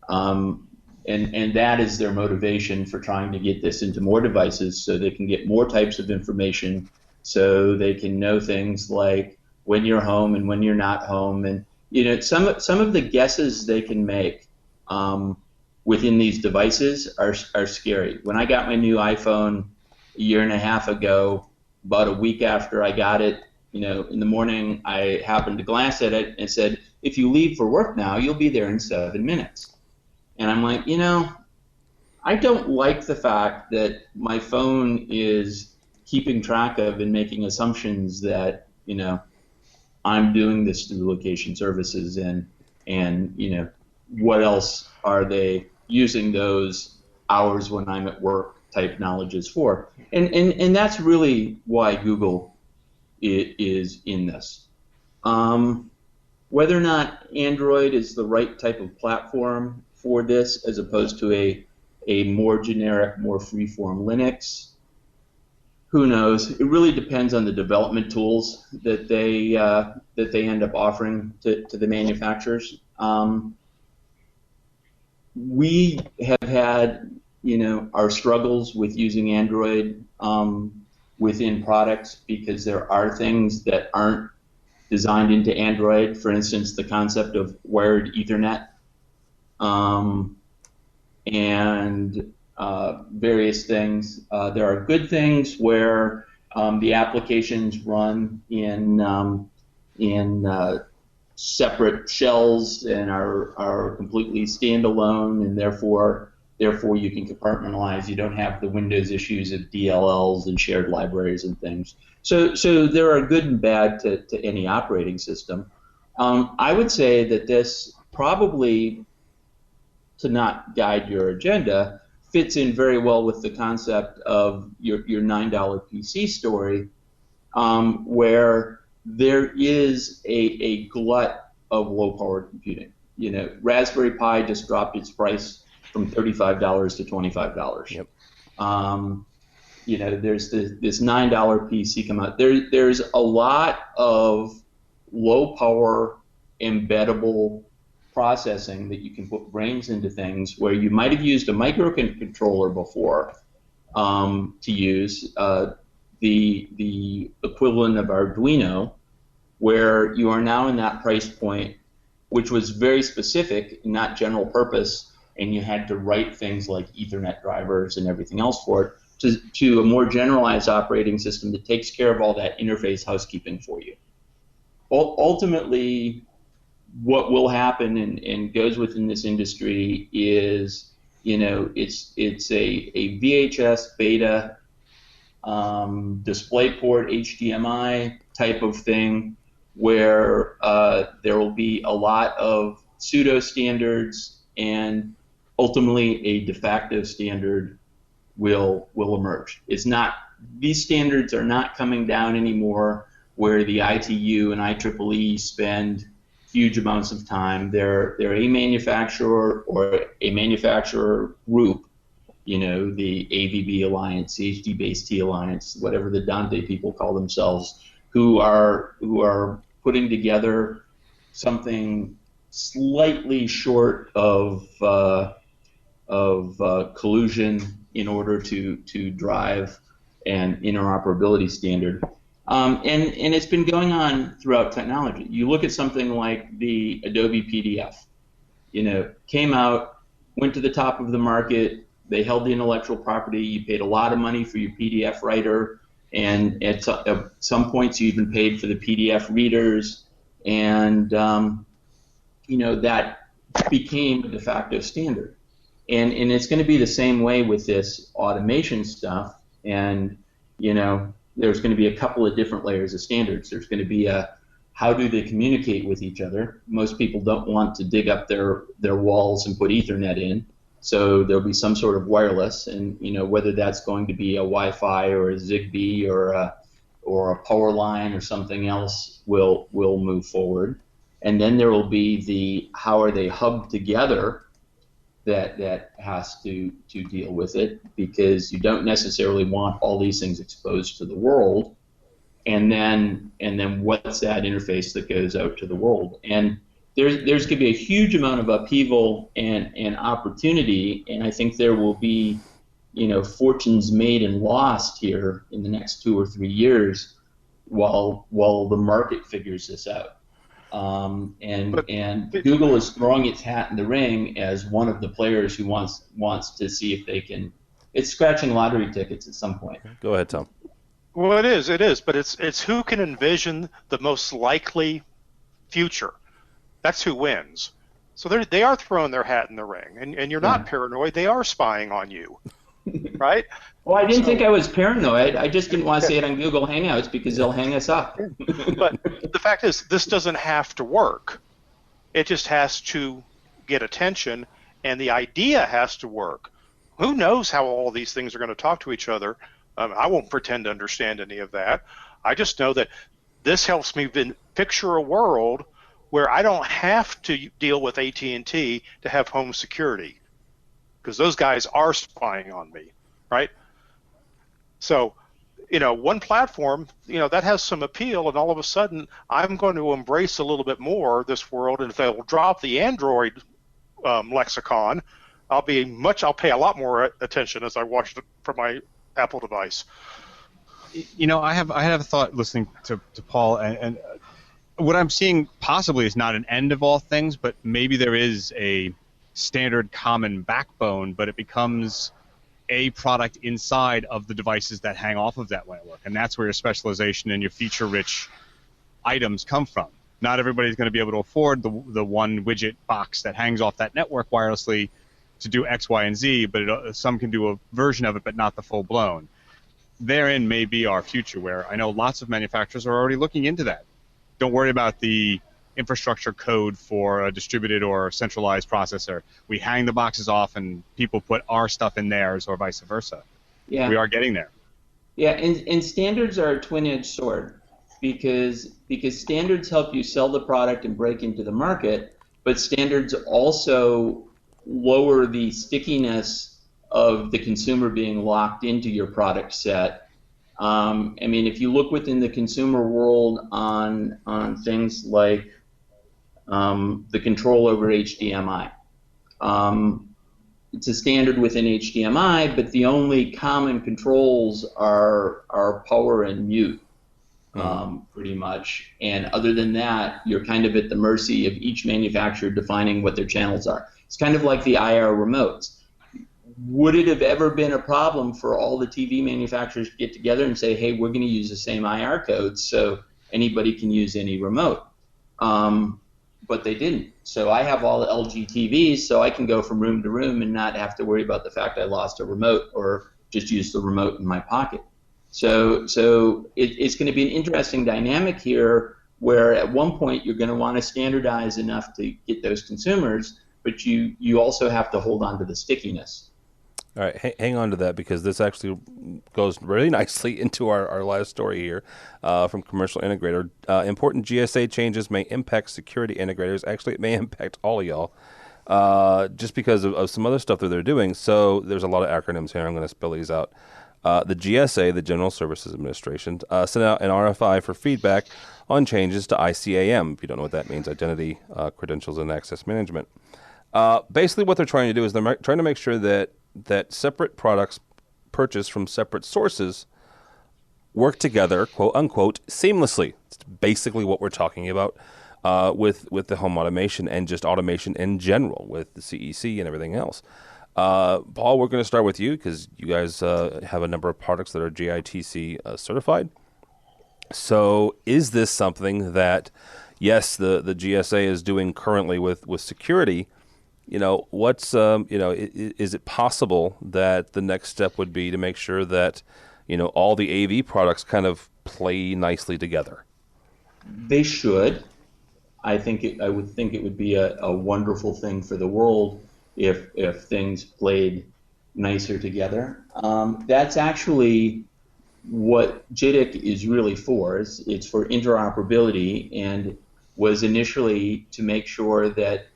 And that is their motivation for trying to get this into more devices, so they can get more types of information, so they can know things like when you're home and when you're not home. And some of the guesses they can make within these devices are scary. When I got my new iPhone a year and a half ago, about a week after I got it, in the morning I happened to glance at it and it said, if you leave for work now, you'll be there in 7 minutes. And I'm like, I don't like the fact that my phone is keeping track of and making assumptions that, I'm doing this through location services, and what else are they using those hours when I'm at work type knowledges for? And that's really why Google is in this. Whether or not Android is the right type of platform for this, as opposed to a more generic, more freeform Linux, who knows? It really depends on the development tools that they end up offering to the manufacturers. We have had our struggles with using Android within products, because there are things that aren't designed into Android. For instance, the concept of wired Ethernet, and various things. There are good things where the applications run in separate shells and are completely standalone, and therefore you can compartmentalize. You don't have the Windows issues of DLLs and shared libraries and things. So there are good and bad to any operating system. I would say that this probably, to not guide your agenda, fits in very well with the concept of your $9 PC story, where there is a glut of low-powered computing. You know, Raspberry Pi just dropped its price from $35 to $25. Yep. You know, there's this $9 PC come out. There's a lot of low-power embeddable processing that you can put brains into things where you might have used a microcontroller before to use the equivalent of Arduino, where you are now in that price point, which was very specific, not general purpose, and you had to write things like Ethernet drivers and everything else for it, to a more generalized operating system that takes care of all that interface housekeeping for you. Ultimately, what will happen and goes within this industry is, you know, it's a VHS beta DisplayPort HDMI type of thing, where there will be a lot of pseudo standards, and ultimately a de facto standard will emerge. These standards are not coming down anymore, where the ITU and IEEE spend huge amounts of time. They're a manufacturer or a manufacturer group, you know, the AVB Alliance, CHD-based Alliance, whatever the Dante people call themselves, who are putting together something slightly short of collusion in order to drive an interoperability standard. And it's been going on throughout technology. You look at something like the Adobe PDF, you know, came out, went to the top of the market, they held the intellectual property, you paid a lot of money for your PDF writer, and at some points you even paid for the PDF readers, and you know, that became a de facto standard. And it's going to be the same way with this automation stuff, and you know, there's going to be a couple of different layers of standards. There's going to be how do they communicate with each other? Most people don't want to dig up their walls and put Ethernet in, so there'll be some sort of wireless, and you know, whether that's going to be a Wi-Fi or a Zigbee or a power line or something else will move forward. And then there will be the how are they hubbed together that has to deal with it, because you don't necessarily want all these things exposed to the world, and then what's that interface that goes out to the world? And there's going to be a huge amount of upheaval and opportunity, and I think there will be, you know, fortunes made and lost here in the next 2 or 3 years while the market figures this out. And Google is throwing its hat in the ring as one of the players who wants to see if they can. It's scratching lottery tickets at some point. Go ahead, Tom. Well, it is, but it's who can envision the most likely future. That's who wins. So they are throwing their hat in the ring, and you're not paranoid. They are spying on you, right? Well, I didn't think I was paranoid. I just didn't want to say it on Google Hangouts because they'll hang us up. But the fact is, this doesn't have to work. It just has to get attention, and the idea has to work. Who knows how all these things are going to talk to each other? I won't pretend to understand any of that. I just know that this helps me picture a world where I don't have to deal with AT&T to have home security, because those guys are spying on me, right? So, you know, one platform, you know, that has some appeal, and all of a sudden I'm going to embrace a little bit more this world, and if they'll drop the Android lexicon, I'll pay a lot more attention as I watch it from my Apple device. You know, I have a thought listening to Paul, and what I'm seeing possibly is not an end of all things, but maybe there is a standard common backbone, but it becomes a product inside of the devices that hang off of that network, and that's where your specialization and your feature-rich items come from. Not everybody's going to be able to afford the one widget box that hangs off that network wirelessly to do X, Y, and Z, but some can do a version of it, but not the full-blown. Therein may be our future, where I know lots of manufacturers are already looking into that. Don't worry about the infrastructure code for a distributed or centralized processor. We hang the boxes off and people put our stuff in theirs, or vice versa. Yeah. We are getting there. Yeah, and standards are a twin-edged sword, because standards help you sell the product and break into the market, but standards also lower the stickiness of the consumer being locked into your product set. I mean, if you look within the consumer world on things like the control over HDMI, it's a standard within HDMI, but the only common controls are power and mute, pretty much. And other than that, you're kind of at the mercy of each manufacturer defining what their channels are. It's kind of like the IR remotes. Would it have ever been a problem for all the TV manufacturers to get together and say, hey, we're going to use the same IR codes so anybody can use any remote? But they didn't. So I have all the LG TVs, so I can go from room to room and not have to worry about the fact I lost a remote or just use the remote in my pocket. So it's going to be an interesting dynamic here, where at one point you're going to want to standardize enough to get those consumers, but you also have to hold on to the stickiness. All right, hang on to that, because this actually goes really nicely into our last story here from Commercial Integrator. Important GSA changes may impact security integrators. Actually, it may impact all of y'all just because of some other stuff that they're doing. So there's a lot of acronyms here. I'm going to spell these out. The GSA, the General Services Administration, sent out an RFI for feedback on changes to ICAM. If you don't know what that means, Identity, Credentials, and Access Management. Basically, what they're trying to do is they're trying to make sure that separate products purchased from separate sources work together, quote unquote, seamlessly. It's basically what we're talking about with the home automation and just automation in general with the CEC and everything else. Paul, we're going to start with you, because you guys have a number of products that are GITC certified. So is this something that, yes, the GSA is doing currently with security? You know, what's, is it possible that the next step would be to make sure that, all the AV products kind of play nicely together? They should. I would think it would be a wonderful thing for the world if things played nicer together. That's actually what JITC is really for. It's for interoperability, and was initially to make sure that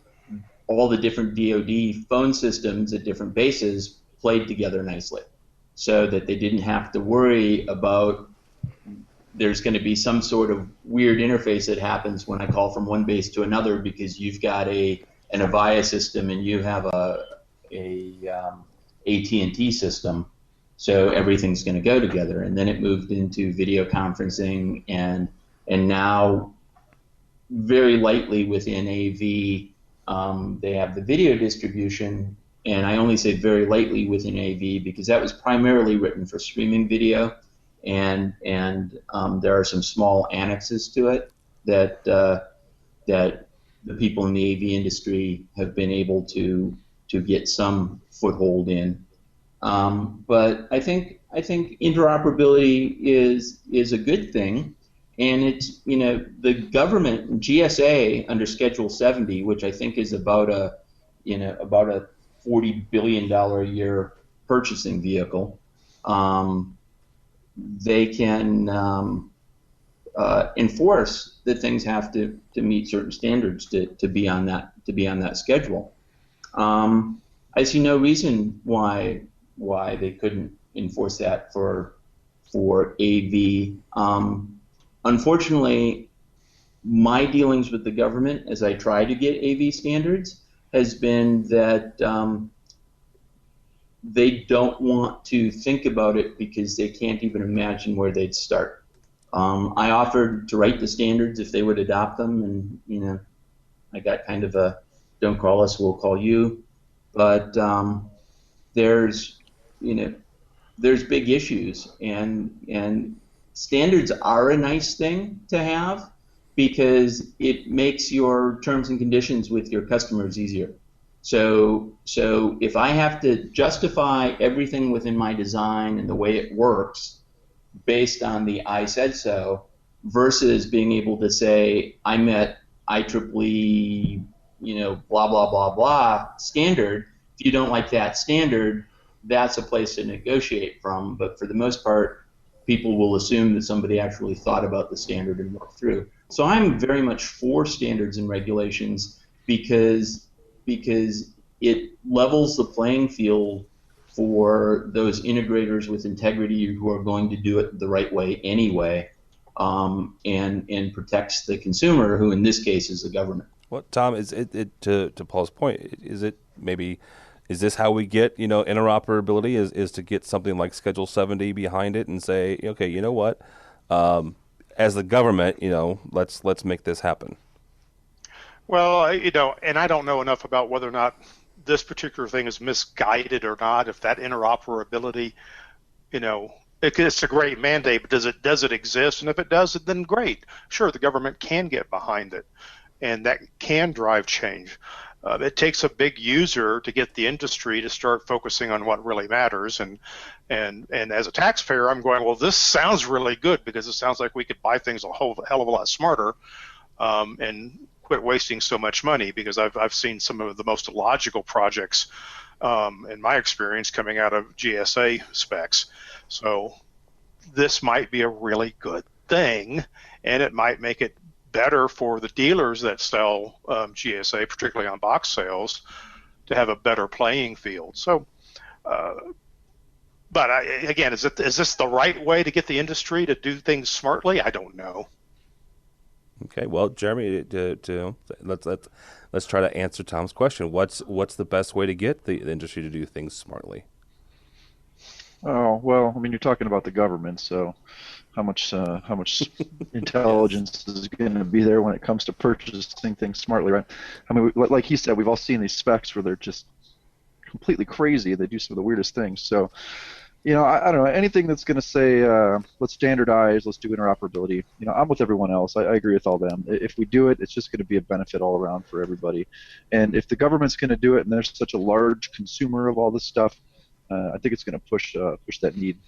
all the different DoD phone systems at different bases played together nicely, so that they didn't have to worry about there's going to be some sort of weird interface that happens when I call from one base to another, because you've got an Avaya system and you have a AT&T system, so everything's going to go together. And then it moved into video conferencing, and now very lightly within AV, they have the video distribution, and I only say very lightly within AV because that was primarily written for streaming video, and there are some small annexes to it that the people in the AV industry have been able to get some foothold in. But I think interoperability is a good thing. And it's, the government, GSA under Schedule 70, which I think is about a $40 billion a year purchasing vehicle, they can enforce that things have to meet certain standards to be on that schedule. I see no reason why they couldn't enforce that for AV. Unfortunately, my dealings with the government as I try to get AV standards has been that they don't want to think about it because they can't even imagine where they'd start. I offered to write the standards if they would adopt them, and I got kind of a "don't call us, we'll call you." But there's big issues, and standards are a nice thing to have, because it makes your terms and conditions with your customers easier. So if I have to justify everything within my design and the way it works based on the I said so, versus being able to say I met IEEE, blah blah blah blah standard. If you don't like that standard, that's a place to negotiate from. But for the most part, people will assume that somebody actually thought about the standard and worked through. So I'm very much for standards and regulations because it levels the playing field for those integrators with integrity who are going to do it the right way anyway, and protects the consumer, who in this case is the government. Well, Tom, is it to Paul's point? Is this how we get interoperability? Is to get something like Schedule 70 behind it and say, okay, you know what, as the government, let's make this happen. Well, and I don't know enough about whether or not this particular thing is misguided or not. If that interoperability, it's a great mandate, but does it exist? And if it does, then great. Sure, the government can get behind it, and that can drive change. It takes a big user to get the industry to start focusing on what really matters. And as a taxpayer, I'm going, well, this sounds really good because it sounds like we could buy things a hell of a lot smarter, and quit wasting so much money, because I've seen some of the most illogical projects in my experience coming out of GSA specs. So this might be a really good thing, and it might make it better for the dealers that sell GSA, particularly on box sales, to have a better playing field. So, but again, is this the right way to get the industry to do things smartly? I don't know. Okay, well, Jeremy, let's try to answer Tom's question. What's the best way to get the industry to do things smartly? Oh, well, I mean, you're talking about the government, so how much intelligence is going to be there when it comes to purchasing things smartly, right? I mean, like he said, we've all seen these specs where they're just completely crazy. They do some of the weirdest things. So, I don't know, anything that's going to say, let's standardize, let's do interoperability, I'm with everyone else. I agree with all them. If we do it, it's just going to be a benefit all around for everybody. And if the government's going to do it and there's such a large consumer of all this stuff, I think it's going to push that need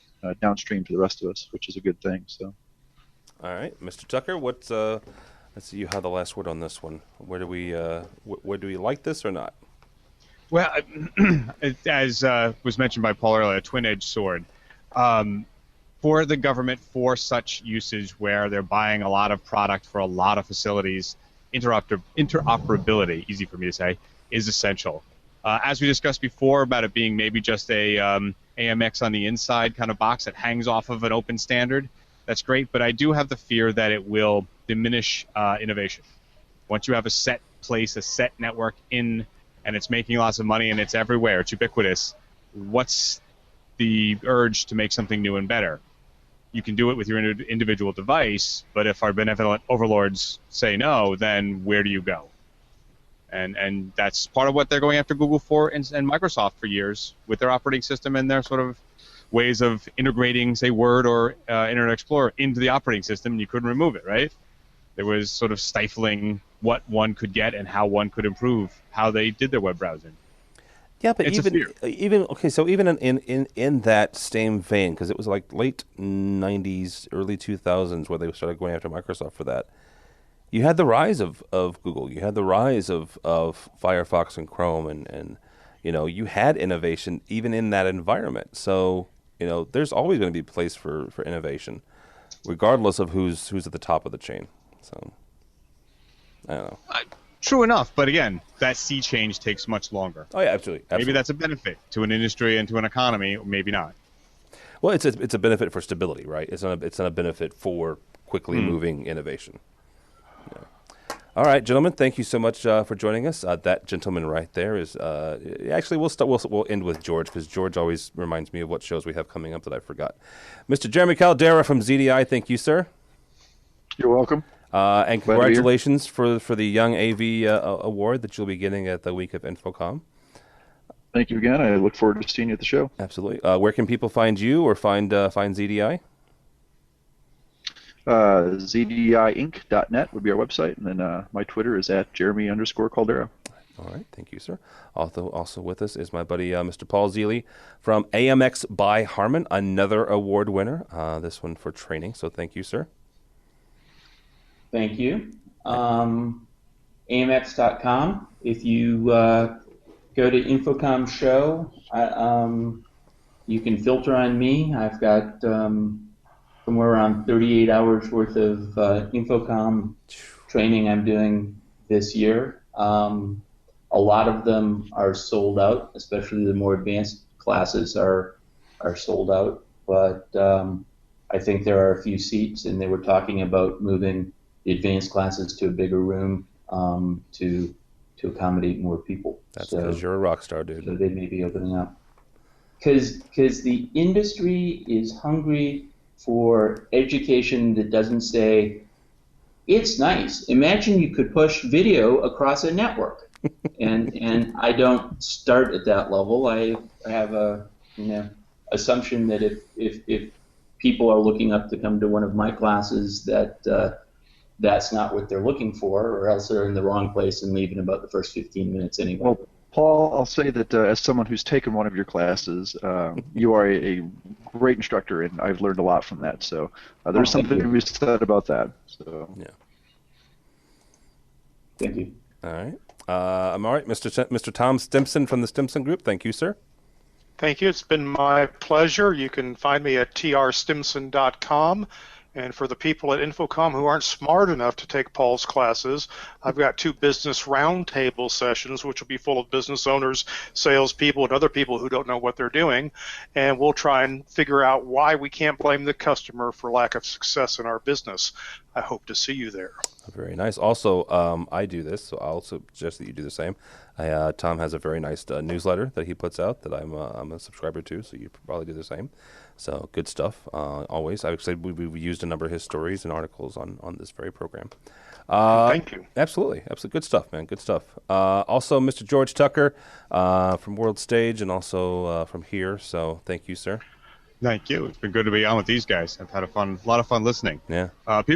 downstream to the rest of us, which is a good thing. So, all right, Mr. Tucker, let's see, you have the last word on this one. Where do we like this or not? Well, as was mentioned by Paul earlier, a twin-edged sword. For the government, for such usage where they're buying a lot of product for a lot of facilities, interoperability, easy for me to say, is essential. As we discussed before about it being maybe just a AMX on the inside kind of box that hangs off of an open standard, that's great, but I do have the fear that it will diminish innovation. Once you have a set place, a set network in, and it's making lots of money and it's everywhere, it's ubiquitous, what's the urge to make something new and better? You can do it with your individual device, but if our benevolent overlords say no, then where do you go? And that's part of what they're going after Google for and Microsoft for years with their operating system and their sort of ways of integrating, say, Word or Internet Explorer into the operating system, and you couldn't remove it, right? There was sort of stifling what one could get and how one could improve how they did their web browsing. Yeah, but even okay, so even in that same vein, because it was like late 90s, early 2000s where they started going after Microsoft for that, you had the rise of Google, you had the rise of Firefox and Chrome, and you had innovation even in that environment. So there's always going to be a place for innovation, regardless of who's at the top of the chain. So I don't know. True enough, but again, that sea change takes much longer. Oh yeah, absolutely. Maybe that's a benefit to an industry and to an economy, or maybe not. Well, it's a benefit for stability, right? It's not a benefit for quickly moving innovation. Yeah. All right, gentlemen, thank you so much for joining us. That gentleman right there is actually we'll end with George, because George always reminds me of what shows we have coming up that I forgot. Mr. Jeremy Caldera from ZDI, thank you, sir. You're welcome. And congratulations for the Young AV Award that you'll be getting at the week of InfoComm. Thank you again. I look forward to seeing you at the show. Absolutely. Where can people find you or find ZDI? ZDIinc.net would be our website, and then my Twitter is at Jeremy_Caldera. All right, thank you, sir. Also with us is my buddy, Mr. Paul Zealy from AMX by Harman, another award winner, this one for training, so thank you, sir. Thank you. AMX.com. If you go to InfoComm show, you can filter on me. I've got somewhere around 38 hours worth of InfoComm training I'm doing this year. A lot of them are sold out, especially the more advanced classes are sold out. But I think there are a few seats, and they were talking about moving the advanced classes to a bigger room to accommodate more people. That's because you're a rock star, dude. So they may be opening up. Because the industry is hungry for education that doesn't say, it's nice. Imagine you could push video across a network. and I don't start at that level. I have a assumption that if people are looking up to come to one of my classes, that's not what they're looking for, or else they're in the wrong place and leave in about the first 15 minutes anyway. Well, Paul, I'll say that as someone who's taken one of your classes, you are a great instructor, and I've learned a lot from that. So there's something to be said about that. So yeah. Thank you. All right. I'm all right, Mr. Tom Stimson from the Stimson Group. Thank you, sir. Thank you. It's been my pleasure. You can find me at trstimson.com. And for the people at InfoComm who aren't smart enough to take Paul's classes, I've got 2 business roundtable sessions, which will be full of business owners, salespeople, and other people who don't know what they're doing. And we'll try and figure out why we can't blame the customer for lack of success in our business. I hope to see you there. Very nice. Also, I do this, so I'll also suggest that you do the same. Tom has a very nice newsletter that he puts out that I'm a subscriber to, so you probably do the same. So good stuff. Always, I would say we've used a number of his stories and articles on this very program. Thank you. Absolutely. Good stuff, man. Good stuff. Also, Mr. George Tucker from World Stage and also from here. So thank you, sir. Thank you. It's been good to be on with these guys. I've had a lot of fun listening. Yeah.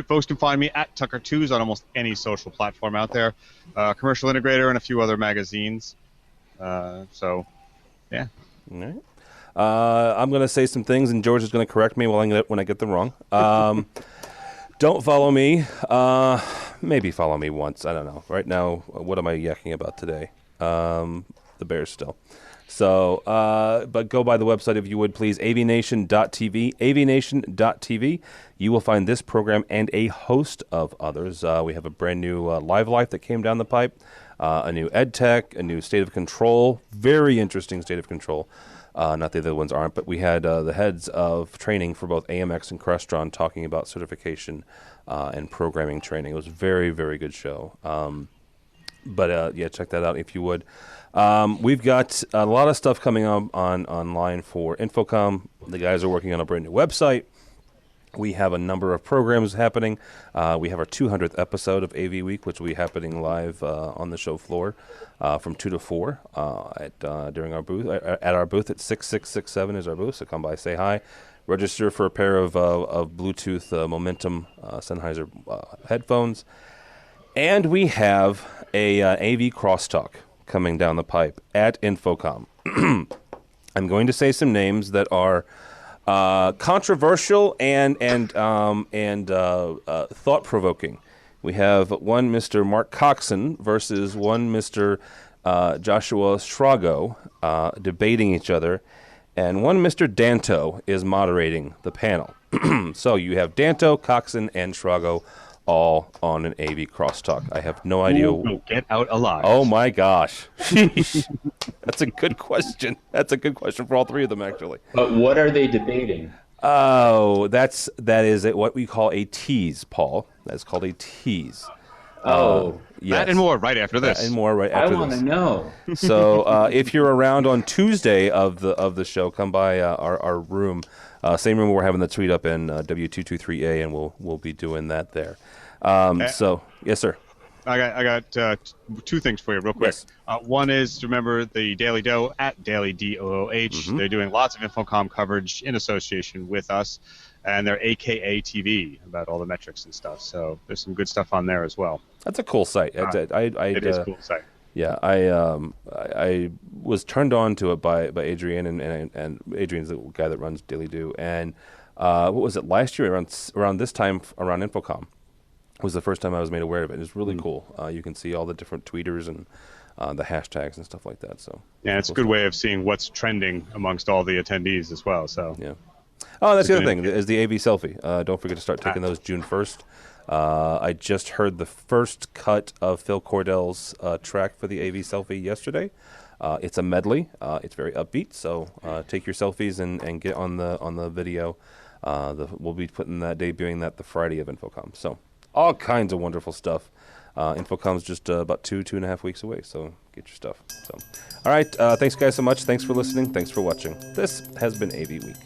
Folks can find me at Tucker2s on almost any social platform out there. Commercial Integrator and a few other magazines. So, yeah. All right. I'm going to say some things, and George is going to correct me when I get them wrong. Don't follow me. Maybe follow me once. I don't know. Right now, what am I yakking about today? The Bears still. So, but go by the website if you would, please, AVNation.tv, AVNation.tv. You will find this program and a host of others. We have a brand new Live Life that came down the pipe, a new EdTech, a new State of Control, very interesting State of Control. Not the other ones aren't, but we had the heads of training for both AMX and Crestron talking about certification and programming training. It was a very, very good show. But yeah, check that out if you would. We've got a lot of stuff coming up online for InfoComm. The guys are working on a brand new website. We have a number of programs happening. We have our 200th episode of AVWeek, which will be happening live on the show floor from 2 to 4 during our booth. At our booth at 6667 is our booth, so come by, say hi. Register for a pair of Bluetooth Momentum Sennheiser headphones. And we have a AV crosstalk coming down the pipe at InfoComm. I'm going to say some names that are controversial and thought-provoking. We have one Mr. Mark Coxon versus one Mr. Joshua Shrago debating each other, and one Mr. Danto is moderating the panel. So you have Danto, Coxon, and Shrago all on an AV crosstalk. I have no idea. We'll get out alive. Oh my gosh. Sheesh. That's a good question. That's a good question for all three of them, actually. But what are they debating? Oh, that is what we call a tease, Paul. That's called a tease. Yes. That and more right after this. That and more right after this. I want to know. So if you're around on Tuesday of the show, come by our room. Same room we're having the tweet up in W223A, and we'll be doing that there. So, yes, sir. I got two things for you real quick. Yes. One is to remember the Daily Doe at Daily DOOH. Mm-hmm. They're doing lots of InfoComm coverage in association with us, and they're AKA TV about all the metrics and stuff. So there's some good stuff on there as well. That's a cool site. It is a cool site. Yeah, I was turned on to it by Adrian, and Adrian's the guy that runs Daily Do. And what was it, last year around this time, around InfoComm, was the first time I was made aware of it. It's really cool. You can see all the different tweeters and the hashtags and stuff like that. So yeah, it's a good way of seeing what's trending amongst all the attendees as well. So yeah. Oh, that's the other thing is the AV selfie. Don't forget to start taking those June 1st. I just heard the first cut of Phil Cordell's track for the AV selfie yesterday. It's a medley. It's very upbeat. So take your selfies and get on the video. We'll be debuting that the Friday of InfoComm. So all kinds of wonderful stuff. InfoComm's just about 2.5 weeks away. So get your stuff. So all right. Thanks guys so much. Thanks for listening. Thanks for watching. This has been AV Week.